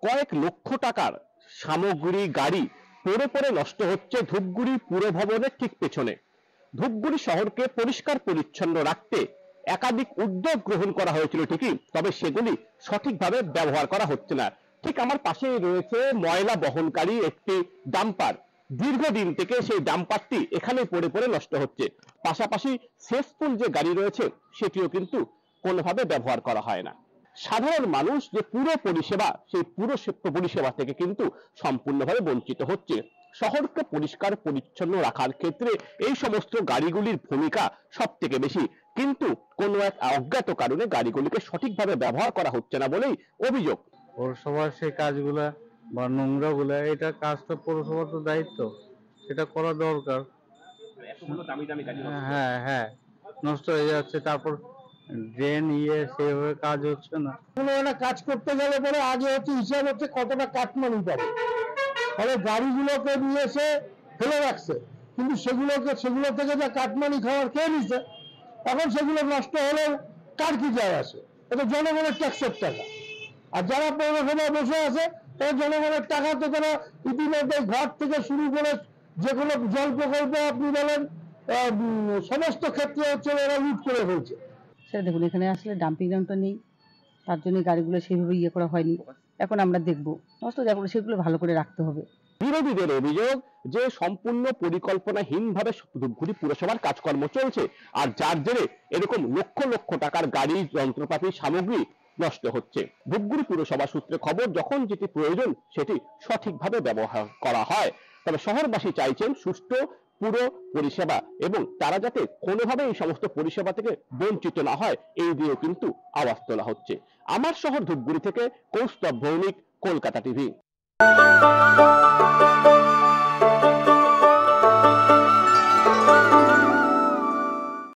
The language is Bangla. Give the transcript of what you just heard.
কয়েক লক্ষ টাকার সামগ্রী গাড়ি পড়ে পড়ে নষ্ট হচ্ছে ধূপগুড়ি পুর ভবনের ঠিক পেছনে। ধূপগুড়ি শহরকে পরিষ্কার পরিচ্ছন্ন রাখতে একাধিক উদ্যোগ গ্রহণ করা হয়েছিল ঠিকই, তবে সেগুলি সঠিকভাবে ব্যবহার করা হচ্ছে না। ঠিক আমার পাশেই রয়েছে ময়লা বহনকারী একটি ডাম্পার। দীর্ঘদিন থেকে সেই ডাম্পারটি এখানে পড়ে পড়ে নষ্ট হচ্ছে। পাশাপাশি সেসফুল যে গাড়ি রয়েছে সেটিও কিন্তু কোনোভাবে ব্যবহার করা হয় না। সাধারণ মানুষ যে পুরো পরিষেবা, সেই পুরো পরিষেবা থেকে কিন্তু সম্পূর্ণভাবে বঞ্চিত হচ্ছে। শহরকে পরিষ্কার পরিচ্ছন্ন রাখার ক্ষেত্রে এই সমস্ত গাড়িগুলির ভূমিকা সব থেকে বেশি, কিন্তু কোনো এক অজ্ঞাত কারণে গাড়িগুলিকে সঠিকভাবে ব্যবহার করা হচ্ছে না বলেই অভিযোগ। পৌরসভার সেই কাজগুলা বা নোংরা গুলা, এটা কাজটা পৌরসভার তো দায়িত্ব, সেটা করা দরকার। হ্যাঁ হ্যাঁ, নষ্ট হয়ে যাচ্ছে। তারপর ড্রেন সেভাবে কাজ হচ্ছে না। কোনো একটা কাজ করতে গেলে পরে আগে হচ্ছে হিসাব হচ্ছে কতটা কাটমানি পাবে, ফলে গাড়িগুলোকে নিয়ে এসে ফেলে রাখছে, কিন্তু সেগুলো থেকে যা কাটমানি খাওয়ার খেয়ে নিছে, এখন সেগুলো নষ্ট হলেও কার কি যায় আসে? এটা জনগণের ট্যাক্সের টাকা। আর যারা পৌরসভায় বসে আছে তারা জনগণের টাকা তো তারা ইতিমধ্যে ঘর থেকে শুরু করে যে কোনো জল প্রকল্প আপনি বলেন সমস্ত ক্ষেত্রে হচ্ছে ওরা লুট করে ফেলছে। সেটা দেখুন, এখানে আসলে ডাম্পিং গ্রাউন্ডটা নেই, তার জন্য গাড়িগুলো সেইভাবে করা হয়নি। এখন আমরা দেখবো নষ্ট যাগুলো সেগুলো ভালো করে রাখতে হবে। বিরোধীদের অভিযোগ যে সম্পূর্ণ পরিকল্পনাহীনভাবে ধূপগুড়ি পুরসভার কাজকর্ম চলছে, আর যার জেরে এরকম লক্ষ লক্ষ টাকার গাড়ি, যন্ত্রপাতি, সামগ্রী নষ্ট হচ্ছে। ধূপগুড়ি পুরসভা সূত্রে খবর, যখন যেটি প্রয়োজন সেটি সঠিকভাবে ব্যবহার করা হয়। তবে শহরবাসী চাইছেন সুষ্ঠু পুরো পরিষেবা, এবং তারা যাতে কোনোভাবে এই সমস্ত পরিষেবা থেকে বঞ্চিত না হয়, এই দিয়েও কিন্তু আওয়াজ তোলা হচ্ছে। আমার শহর ধূপগুড়ি থেকে কৌস্তব ভৌমিক, কলকাতা টিভি।